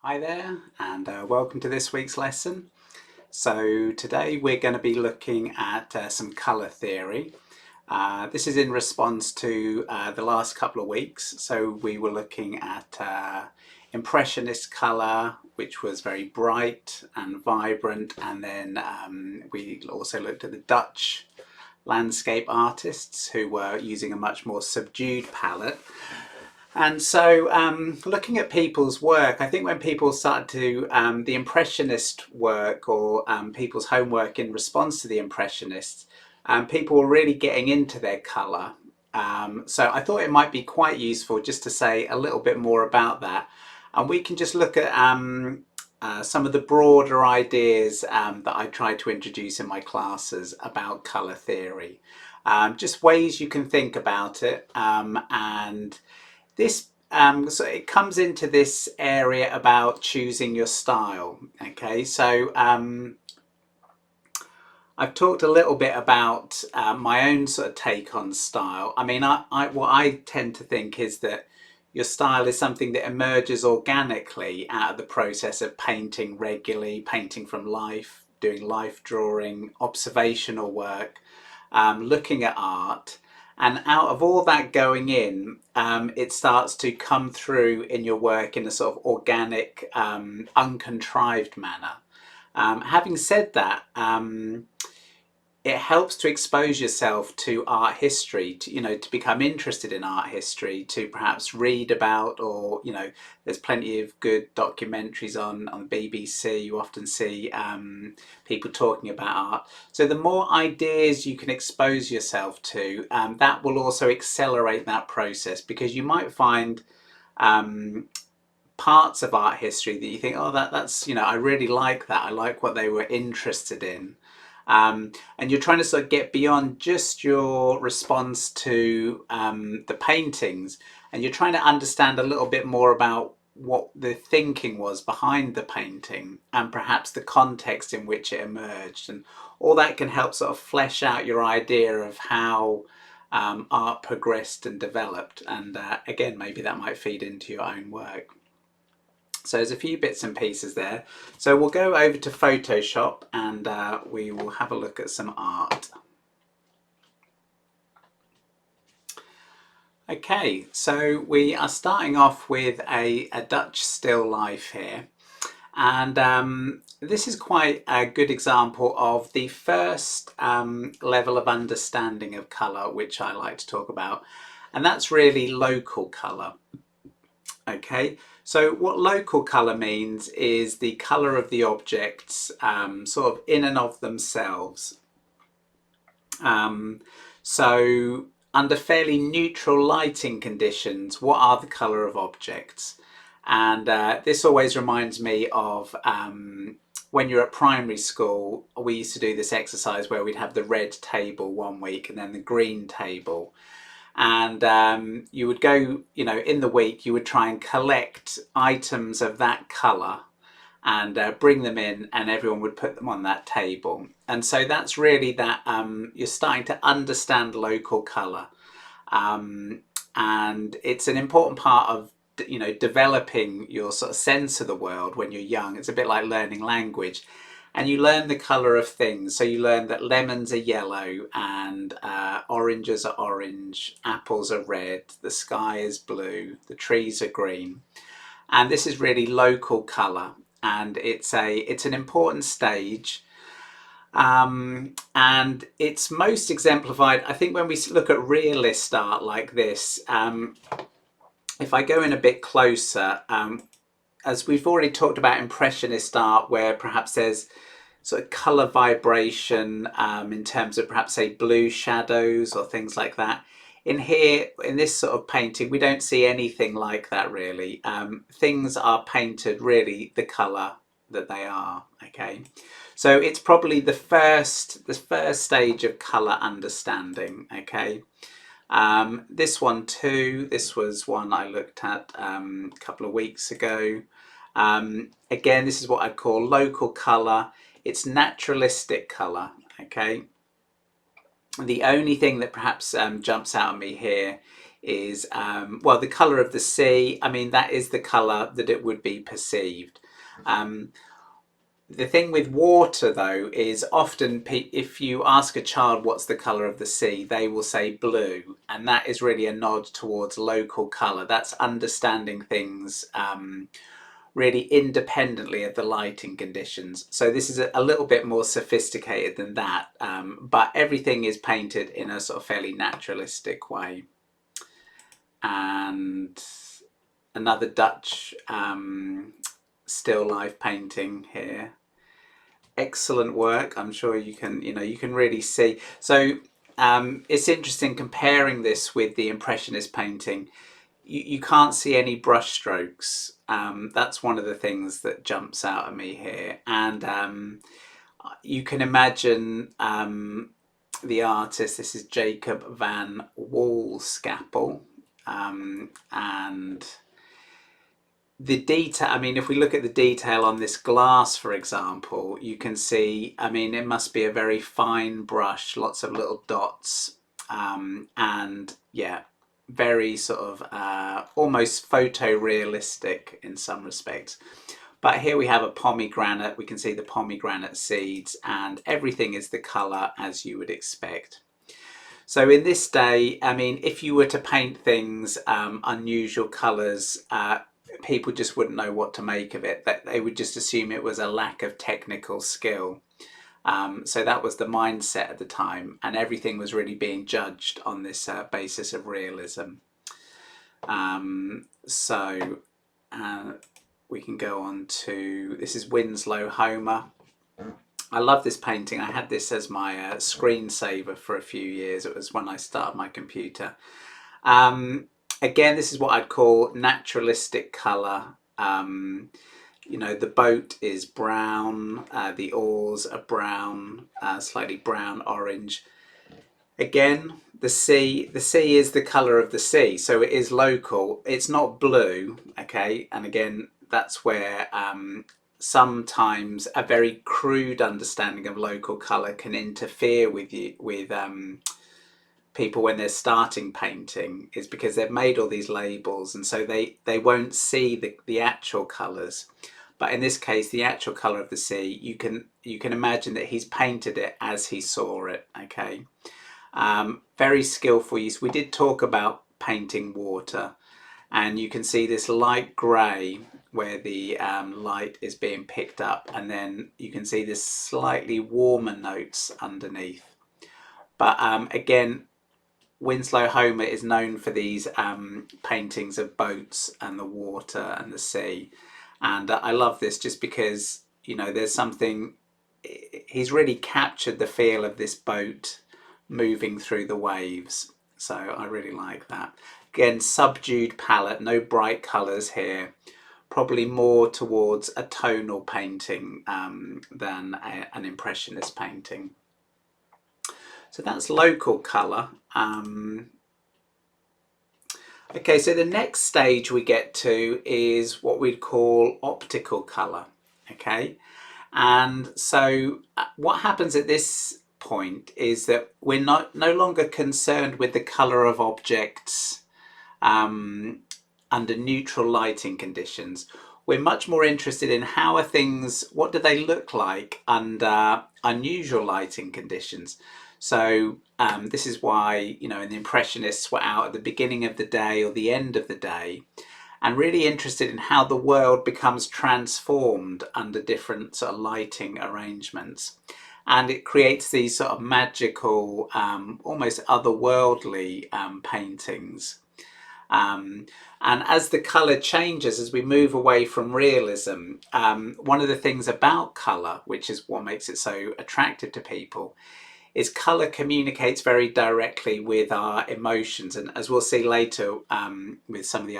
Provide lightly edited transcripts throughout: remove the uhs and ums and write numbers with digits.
Hi there, and welcome to this week's lesson. So today we're going to be looking at some colour theory. This is in response to the last couple of weeks. So we were looking at Impressionist colour, which was very bright and vibrant, and then we also looked at the Dutch landscape artists who were using a much more subdued palette. And so looking at people's work, I think when people started to, the Impressionist work or people's homework in response to the Impressionists, people were really getting into their colour. So I thought it might be quite useful just to say a little bit more about that. And we can just look at some of the broader ideas that I try to introduce in my classes about colour theory. Just ways you can think about it, and this so it comes into this area about choosing your style. Okay, so I've talked a little bit about my own sort of take on style. I mean, what I tend to think is that your style is something that emerges organically out of the process of painting regularly, painting from life, doing life drawing, observational work, looking at art. And out of all that going in, it starts to come through in your work in a sort of organic, uncontrived manner. Having said that, it helps to expose yourself to art history, to become interested in art history, to perhaps read about, or there's plenty of good documentaries on BBC. You often see people talking about art. So the more ideas you can expose yourself to, that will also accelerate that process, because you might find parts of art history that you think, oh, that's I really like that. I like what they were interested in. And you're trying to sort of get beyond just your response to the paintings, and you're trying to understand a little bit more about what the thinking was behind the painting and perhaps the context in which it emerged, and all that can help sort of flesh out your idea of how art progressed and developed. And again, maybe that might feed into your own work. So there's a few bits and pieces there. So we'll go over to Photoshop and we will have a look at some art. Okay, so we are starting off with a Dutch still life here. And this is quite a good example of the first level of understanding of colour, which I like to talk about. And that's really local colour. Okay, so what local colour means is the colour of the objects sort of in and of themselves. So under fairly neutral lighting conditions, what are the colour of objects? And this always reminds me of when you're at primary school, we used to do this exercise where we'd have the red table one week and then the green table. And you would go, in the week, you would try and collect items of that colour and bring them in, and everyone would put them on that table. And so that's really that you're starting to understand local colour. And it's an important part of developing your sort of sense of the world when you're young. It's a bit like learning language. And you learn the colour of things. So you learn that lemons are yellow and oranges are orange, apples are red, the sky is blue, the trees are green. And this is really local colour, and it's an important stage. And it's most exemplified, I think, when we look at realist art like this. If I go in a bit closer, as we've already talked about Impressionist art, where perhaps there's sort of colour vibration in terms of perhaps say blue shadows or things like that. In here, in this sort of painting, we don't see anything like that really. Things are painted really the colour that they are. Okay, so it's probably the first stage of colour understanding. Okay. This one too, this was one I looked at a couple of weeks ago. Again, this is what I'd call local colour. It's naturalistic colour. Okay. The only thing that perhaps jumps out at me here is, well, the colour of the sea. I mean, that is the colour that it would be perceived. The thing with water, though, is often if you ask a child what's the colour of the sea, they will say blue, and that is really a nod towards local colour. That's understanding things really independently of the lighting conditions. So this is a little bit more sophisticated than that, but everything is painted in a sort of fairly naturalistic way. And another Dutch still life painting here. Excellent work. I'm sure you can, you can really see. So it's interesting comparing this with the Impressionist painting. You can't see any brush strokes. That's one of the things that jumps out at me here. And you can imagine the artist. This is Jacob van Walscapel. And the detail, I mean, if we look at the detail on this glass, for example, you can see, I mean, it must be a very fine brush, lots of little dots, and yeah, very sort of almost photorealistic in some respects. But here we have a pomegranate. We can see the pomegranate seeds, and everything is the colour as you would expect. So in this day, I mean, if you were to paint things unusual colours, people just wouldn't know what to make of it. That they would just assume it was a lack of technical skill. So that was the mindset at the time, and everything was really being judged on this basis of realism. So we can go on to, this is Winslow Homer. I love this painting. I had this as my screensaver for a few years. It was when I started my computer. Again, this is what I'd call naturalistic colour. You know, the boat is brown, the oars are brown, slightly brown orange. Again, the sea is the colour of the sea, so it is local. It's not blue, okay? And again, that's where sometimes a very crude understanding of local colour can interfere with people when they're starting painting, is because they've made all these labels, and so they won't see the actual colours. But in this case, the actual colour of the sea, you can imagine that he's painted it as he saw it, okay? Very skillful use. We did talk about painting water, and you can see this light grey where the light is being picked up, and then you can see this slightly warmer notes underneath. But again, Winslow Homer is known for these paintings of boats and the water and the sea, and I love this just because, you know, there's something, he's really captured the feel of this boat moving through the waves, so I really like that. Again, subdued palette, no bright colours here, probably more towards a tonal painting than an Impressionist painting. So that's local colour. Okay, so the next stage we get to is what we'd call optical colour. Okay, and so what happens at this point is that we're no longer concerned with the colour of objects under neutral lighting conditions. We're much more interested in how are things, what do they look like under unusual lighting conditions. So this is why, you know, the Impressionists were out at the beginning of the day or the end of the day, and really interested in how the world becomes transformed under different sort of lighting arrangements. And it creates these sort of magical, almost otherworldly paintings. And as the colour changes, as we move away from realism, one of the things about colour, which is what makes it so attractive to people, is colour communicates very directly with our emotions. And as we'll see later with some of the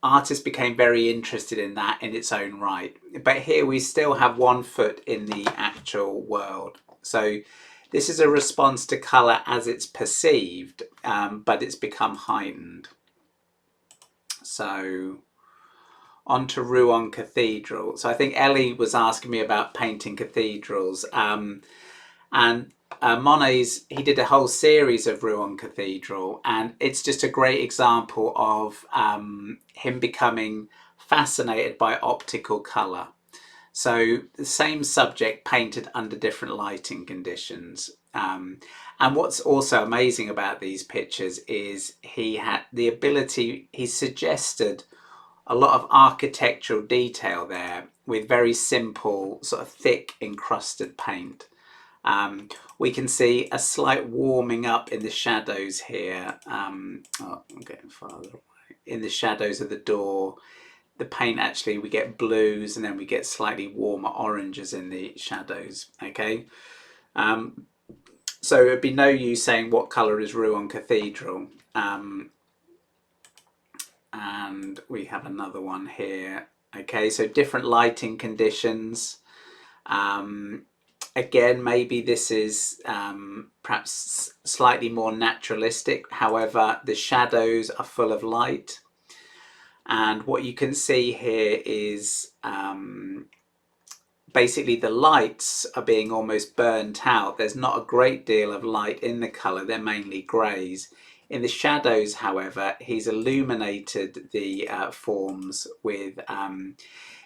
artists became very interested in that in its own right. But here we still have one foot in the actual world. So this is a response to colour as it's perceived, but it's become heightened. So on to Rouen Cathedral. So I think Ellie was asking me about painting cathedrals. And Monet's, he did a whole series of Rouen Cathedral, and it's just a great example of him becoming fascinated by optical colour. So the same subject painted under different lighting conditions. And what's also amazing about these pictures is he had the ability, he suggested a lot of architectural detail there with very simple, sort of thick encrusted paint. We can see a slight warming up in the shadows here. I'm getting farther away. In the shadows of the door, the paint actually, we get blues and then we get slightly warmer oranges in the shadows. Okay, so it'd be no use saying what colour is Rouen Cathedral. And we have another one here. Okay, so different lighting conditions. Again, maybe this is perhaps slightly more naturalistic. However, the shadows are full of light. And what you can see here is basically the lights are being almost burnt out. There's not a great deal of light in the colour. They're mainly greys. In the shadows, however, he's illuminated the forms with,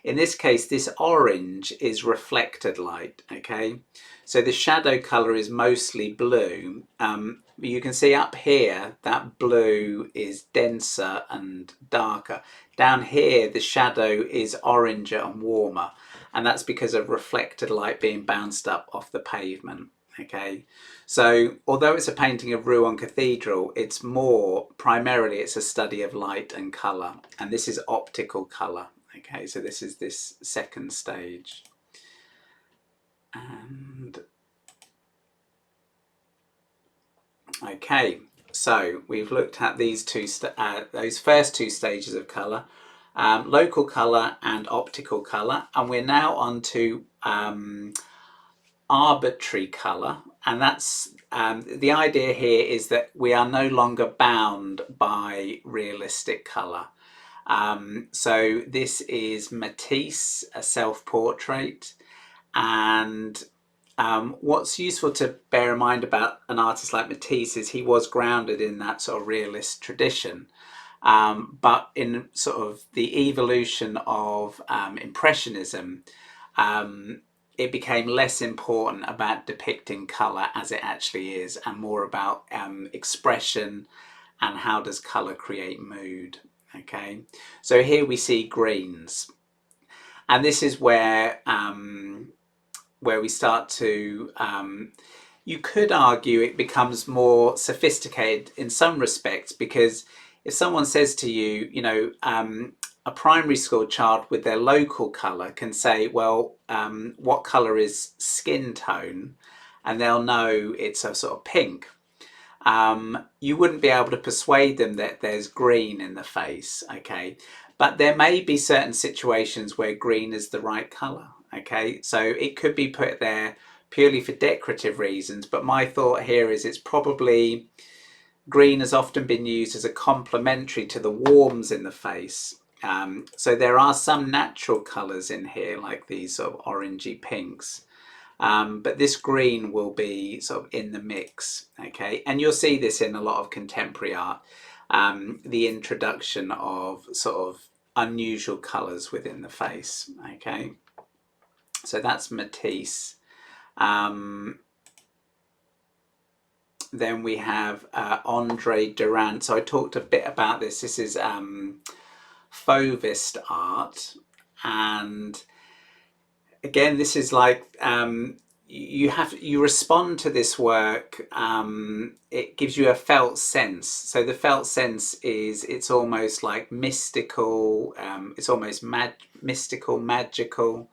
in this case, this orange is reflected light, okay? So the shadow colour is mostly blue. You can see up here that blue is denser and darker. Down here, the shadow is oranger and warmer, and that's because of reflected light being bounced up off the pavement. Okay, so although it's a painting of Rouen Cathedral, it's more, primarily it's a study of light and colour, and this is optical colour. Okay, so this is this second stage. And okay, so we've looked at these those first two stages of colour, local colour and optical colour, and we're now on to arbitrary colour, and that's the idea here is that we are no longer bound by realistic colour. So this is Matisse, a self-portrait, and what's useful to bear in mind about an artist like Matisse is he was grounded in that sort of realist tradition. But in sort of the evolution of Impressionism, it became less important about depicting colour as it actually is, and more about expression and how does colour create mood. Okay, so here we see greens, and this is where we start to, you could argue it becomes more sophisticated in some respects, because if someone says to you, you know, a primary school child with their local colour can say, well, what colour is skin tone? And they'll know it's a sort of pink. You wouldn't be able to persuade them that there's green in the face, okay? But there may be certain situations where green is the right colour, okay? So it could be put there purely for decorative reasons, but my thought here is it's probably, green has often been used as a complementary to the warms in the face. So there are some natural colours in here, like these sort of orangey pinks. But this green will be sort of in the mix, okay? And you'll see this in a lot of contemporary art, the introduction of sort of unusual colours within the face, okay? So that's Matisse. Then we have Andre Durant. So I talked a bit about this. This is Fauvist art, and again, this is like you respond to this work. It gives you a felt sense. So the felt sense is it's almost like mystical. It's almost mystical, magical.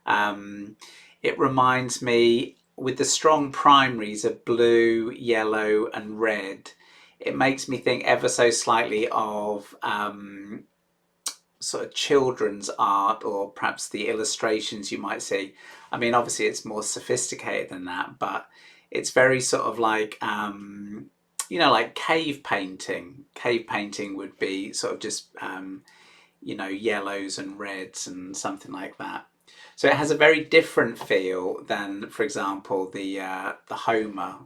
It reminds me, with the strong primaries of blue, yellow, and red, it makes me think ever so slightly of sort of children's art, or perhaps the illustrations you might see. I mean, obviously it's more sophisticated than that, but it's very sort of like, you know, like cave painting. Cave painting would be sort of just, you know, yellows and reds and something like that. So it has a very different feel than, for example, the Homer,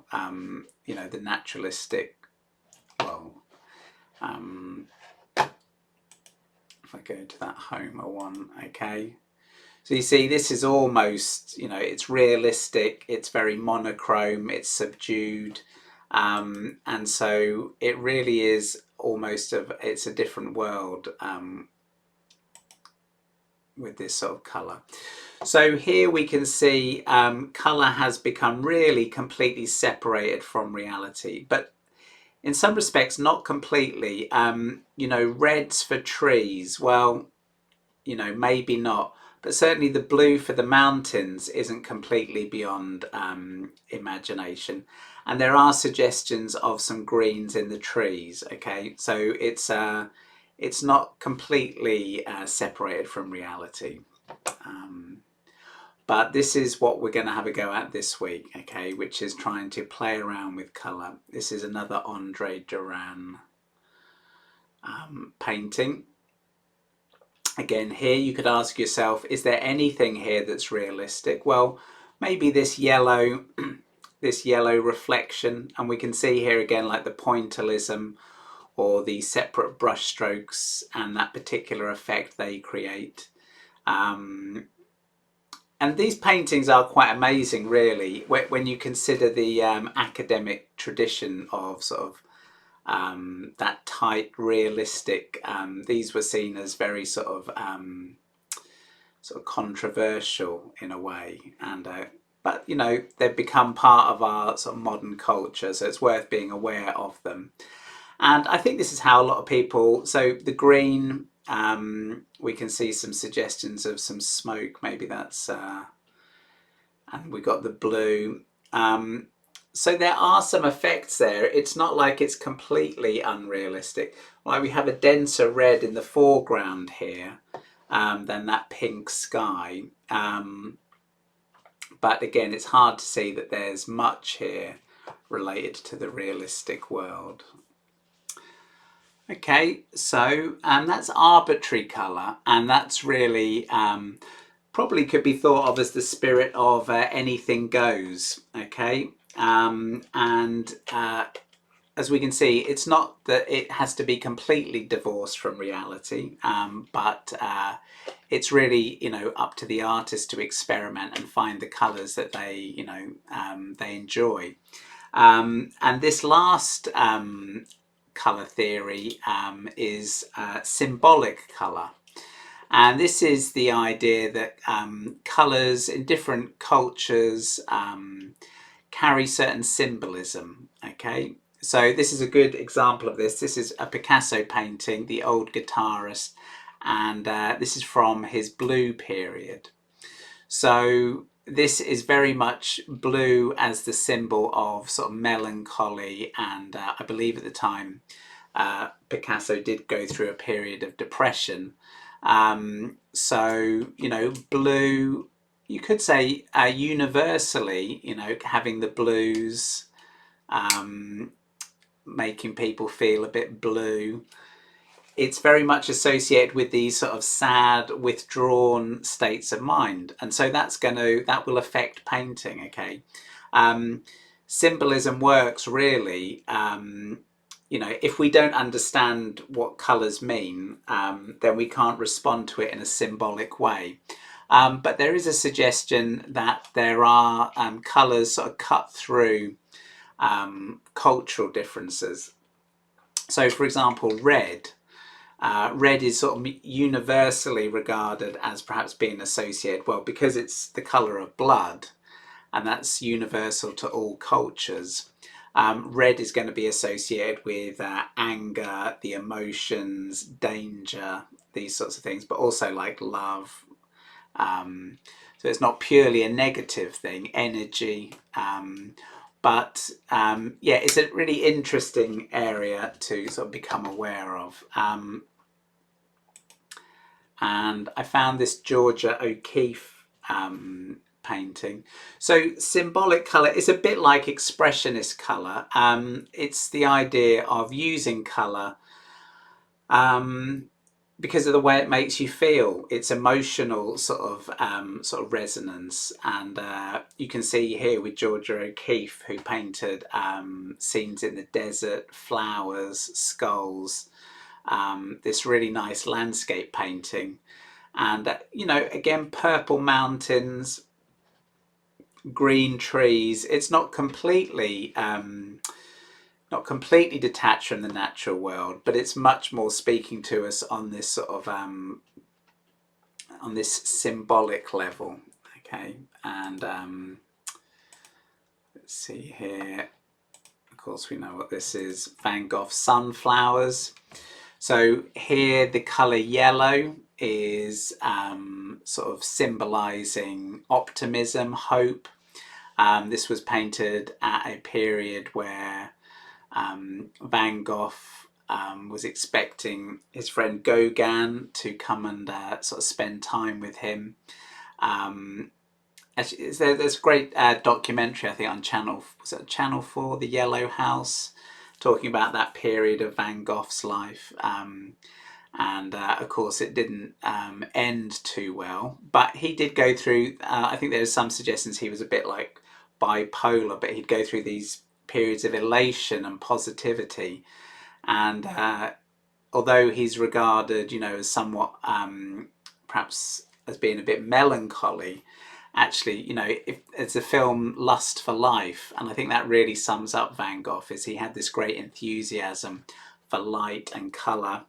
you know, the naturalistic. Well, if I go to that Homer one, okay. So you see, this is almost, you know, it's realistic, it's very monochrome, it's subdued, and so it really is almost it's a different world with this sort of colour. So here we can see colour has become really completely separated from reality, but in some respects not completely. You know, reds for trees, well, you know, maybe not, but certainly the blue for the mountains isn't completely beyond imagination. And there are suggestions of some greens in the trees. Okay, so it's not completely separated from reality. But this is what we're going to have a go at this week, okay, which is trying to play around with colour. This is another Andre Duran painting. Again, here you could ask yourself, is there anything here that's realistic? Well, maybe this yellow, this yellow reflection, and we can see here again like the pointillism or the separate brush strokes and that particular effect they create. And these paintings are quite amazing, really, when you consider the academic tradition of sort of that tight, realistic. These were seen as very sort of controversial in a way, and but you know, they've become part of our sort of modern culture, so it's worth being aware of them. And I think this is how a lot of people. So the green. We can see some suggestions of some smoke, maybe that's and we got the blue. So there are some effects there. It's not like it's completely unrealistic. Like we have a denser red in the foreground here than that pink sky. But again, it's hard to see that there's much here related to the realistic world. Okay, so that's arbitrary colour, and that's really probably could be thought of as the spirit of anything goes. Okay, and as we can see, it's not that it has to be completely divorced from reality, but it's really, you know, up to the artist to experiment and find the colours that they, you know, they enjoy. And this last colour theory is symbolic colour. And this is the idea that colours in different cultures carry certain symbolism. Okay, so this is a good example of this. This is a Picasso painting, The Old Guitarist, and this is from his blue period. So this is very much blue as the symbol of sort of melancholy, and I believe at the time Picasso did go through a period of depression. So, you know, blue, you could say universally, you know, having the blues, making people feel a bit blue. It's very much associated with these sort of sad, withdrawn states of mind, and so that will affect painting. Okay, symbolism works really. You know, if we don't understand what colours mean, then we can't respond to it in a symbolic way. But there is a suggestion that there are colours sort of cut through cultural differences. So, for example, red. Red is sort of universally regarded as perhaps being associated, well, because it's the colour of blood, and that's universal to all cultures. Red is going to be associated with anger, the emotions, danger, these sorts of things, but also like love. So it's not purely a negative thing, energy. But yeah, it's a really interesting area to sort of become aware of. And I found this Georgia O'Keeffe painting. So symbolic colour is a bit like expressionist colour. It's the idea of using colour because of the way it makes you feel. It's emotional sort of resonance, and you can see here with Georgia O'Keeffe, who painted scenes in the desert, flowers, skulls, this really nice landscape painting, and you know, again, purple mountains, green trees. It's not completely detached from the natural world, but it's much more speaking to us on this sort of on this symbolic level. Okay, and let's see here. Of course, we know what this is. Van Gogh's Sunflowers. So here, the colour yellow is sort of symbolising optimism, hope. This was painted at a period where Van Gogh was expecting his friend Gauguin to come and sort of spend time with him. Actually, there's a great documentary, I think, on Channel 4, The Yellow House, talking about that period of Van Gogh's life. And of course, it didn't end too well. But he did go through, I think there's some suggestions he was a bit like bipolar, but he'd go through these periods of elation and positivity. And although he's regarded, you know, as somewhat perhaps as being a bit melancholy, actually, you know, it's a film Lust for Life, and I think that really sums up Van Gogh, is he had this great enthusiasm for light and colour.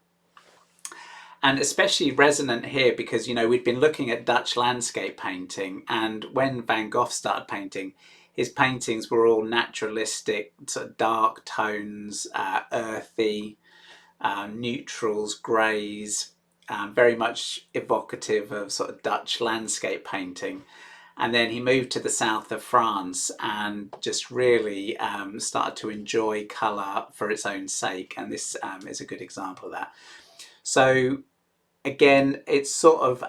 And especially resonant here because, you know, we'd been looking at Dutch landscape painting, and when Van Gogh started painting, his paintings were all naturalistic, sort of dark tones, earthy, neutrals, greys, very much evocative of sort of Dutch landscape painting. And then he moved to the south of France and just really started to enjoy colour for its own sake. And this is a good example of that. So again, it's sort of,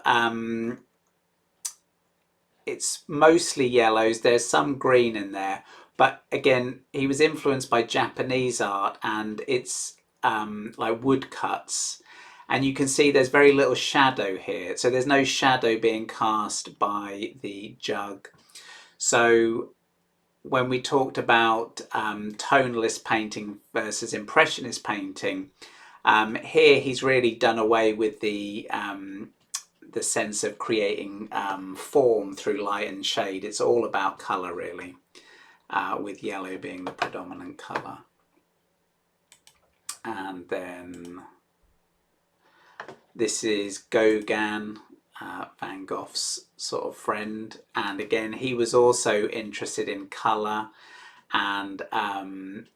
it's mostly yellows. There's some green in there. But again, he was influenced by Japanese art, and it's like woodcuts. And you can see there's very little shadow here. So there's no shadow being cast by the jug. So when we talked about tonalist painting versus impressionist painting, here he's really done away with the sense of creating form through light and shade. It's all about colour, really, with yellow being the predominant colour. And then this is Gauguin, Van Gogh's sort of friend, and again he was also interested in colour and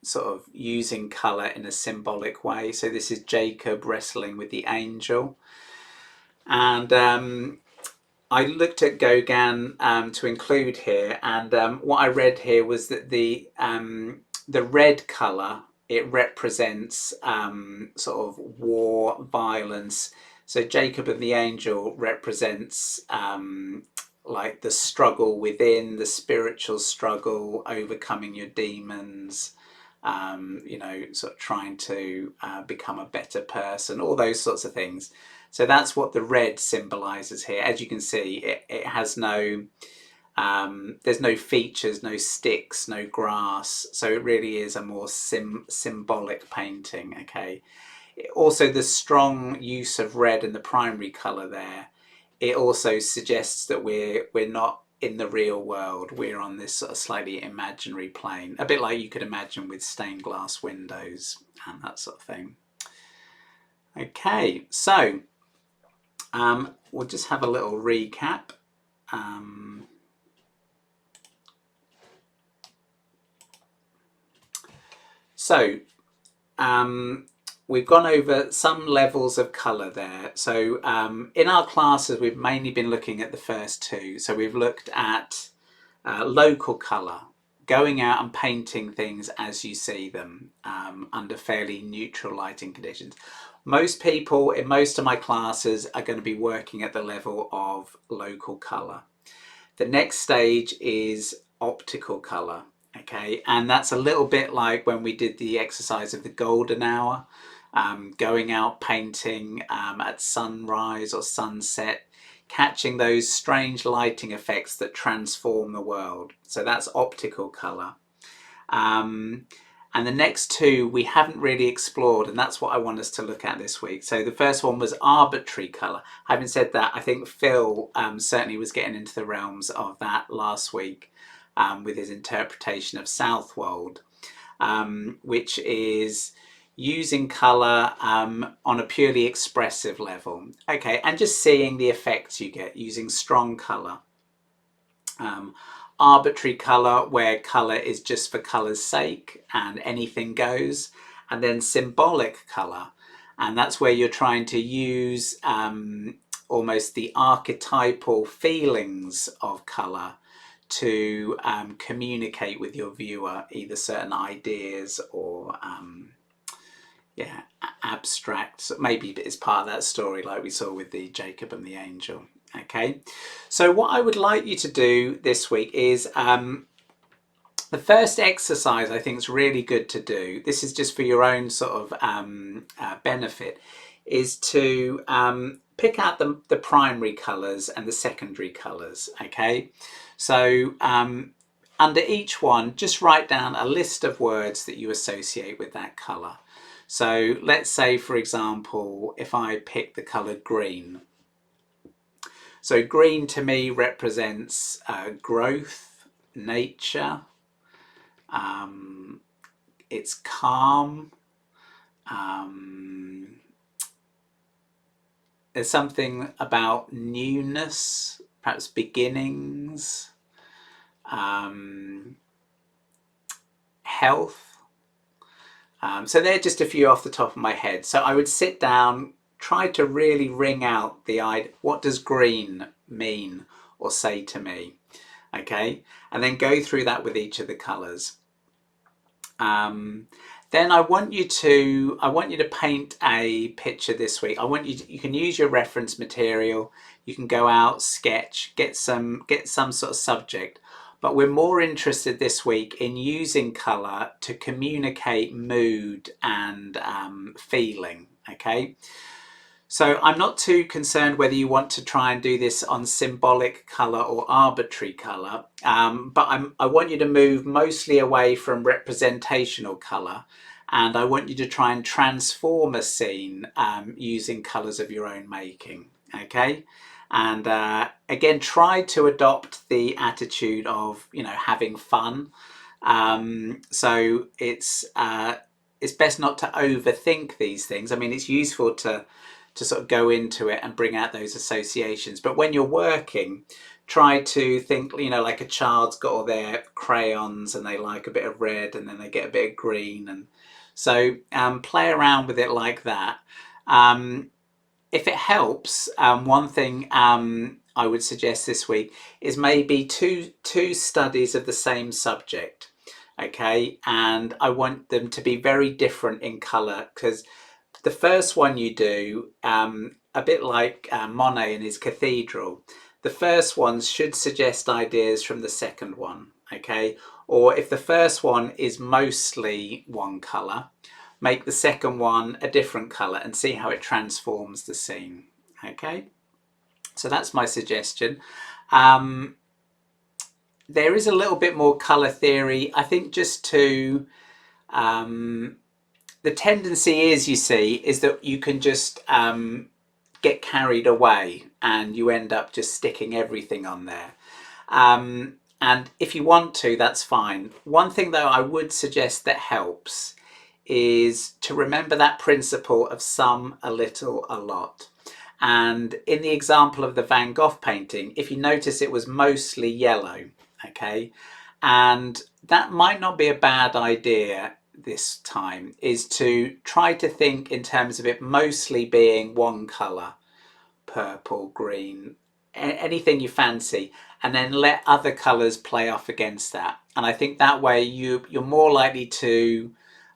sort of using colour in a symbolic way. So this is Jacob wrestling with the angel, and I looked at Gauguin to include here, and what I read here was that the red colour, it represents sort of war, violence. So Jacob and the angel represents like the struggle within, the spiritual struggle, overcoming your demons, you know, sort of trying to become a better person, all those sorts of things. So that's what the red symbolises here. As you can see, it has no, there's no features, no sticks, no grass. So it really is a more symbolic painting, okay? Also, the strong use of red in the primary colour there, it also suggests that we're not in the real world. We're on this sort of slightly imaginary plane, a bit like you could imagine with stained glass windows and that sort of thing. Okay, so we'll just have a little recap. We've gone over some levels of colour there. So in our classes, we've mainly been looking at the first two. So we've looked at local colour, going out and painting things as you see them under fairly neutral lighting conditions. Most people in most of my classes are going to be working at the level of local colour. The next stage is optical colour. Okay, and that's a little bit like when we did the exercise of the golden hour. going out painting at sunrise or sunset, catching those strange lighting effects that transform the world. So that's optical colour. And the next two we haven't really explored, and that's what I want us to look at this week. So the first one was arbitrary colour. Having said that, I think Phil certainly was getting into the realms of that last week with his interpretation of Southwold, which is using colour on a purely expressive level. Okay, and just seeing the effects you get using strong colour. Arbitrary colour, where colour is just for colour's sake and anything goes. And then symbolic colour, and that's where you're trying to use almost the archetypal feelings of colour to communicate with your viewer either certain ideas or yeah, abstract. Maybe it's part of that story like we saw with the Jacob and the angel. Okay, so what I would like you to do this week is the first exercise I think is really good to do. This is just for your own sort of benefit, is to pick out the primary colours and the secondary colours. Okay, so under each one, just write down a list of words that you associate with that colour. So let's say, for example, if I pick the colour green. So green to me represents growth, nature, it's calm, there's something about newness, perhaps beginnings, health. So they're just a few off the top of my head. So I would sit down, try to really ring out the idea, what does green mean or say to me? Okay, and then go through that with each of the colours. Then I want you to paint a picture this week. You can use your reference material, you can go out, sketch, get some sort of subject, but we're more interested this week in using colour to communicate mood and feeling. Okay, so I'm not too concerned whether you want to try and do this on symbolic colour or arbitrary colour, but I want you to move mostly away from representational colour, and I want you to try and transform a scene using colours of your own making. Okay, and again, try to adopt the attitude of, you know, having fun. So it's best not to overthink these things. I mean, it's useful to sort of go into it and bring out those associations, but when you're working, try to think, you know, like a child's got all their crayons and they like a bit of red and then they get a bit of green, and so play around with it like that. If it helps, one thing I would suggest this week is maybe two studies of the same subject. Okay, and I want them to be very different in colour, because the first one you do, a bit like Monet in his cathedral, the first ones should suggest ideas from the second one. Okay, or if the first one is mostly one colour, make the second one a different colour and see how it transforms the scene. Okay, so that's my suggestion. There is a little bit more colour theory, I think, just to the tendency is, you see, is that you can just get carried away and you end up just sticking everything on there. And if you want to, that's fine. One thing though I would suggest that helps is to remember that principle of some, a little, a lot. And in the example of the Van Gogh painting, if you notice, it was mostly yellow. Okay, and that might not be a bad idea this time, is to try to think in terms of it mostly being one colour, purple, green, anything you fancy, and then let other colours play off against that. And I think that way you're more likely to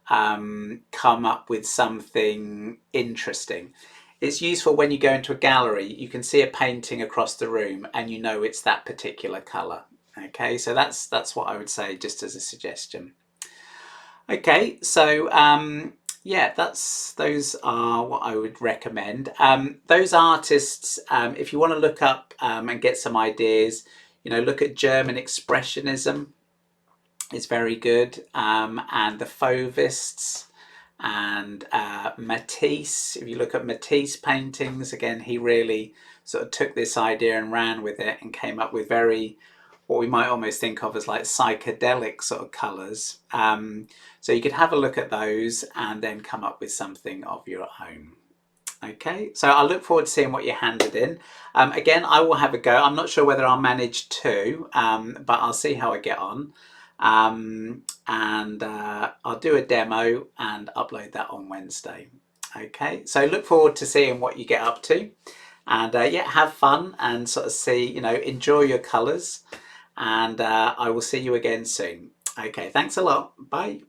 come up with something interesting. It's useful when you go into a gallery, you can see a painting across the room and you know it's that particular colour. Okay, so that's what I would say, just as a suggestion. Okay, so yeah, those are what I would recommend. Those artists, if you want to look up and get some ideas, look at German Expressionism. It's very good, and the Fauvists and Matisse. If you look at Matisse paintings, again, he really sort of took this idea and ran with it and came up with very, what we might almost think of as like psychedelic sort of colours. So you could have a look at those and then come up with something of your own. Okay, so I look forward to seeing what you handed in. Again, I will have a go. I'm not sure whether I'll manage to, but I'll see how I get on. And I'll do a demo and upload that on Wednesday. Okay, so look forward to seeing what you get up to. And yeah, have fun and sort of see, enjoy your colours. And I will see you again soon. Okay, thanks a lot. Bye.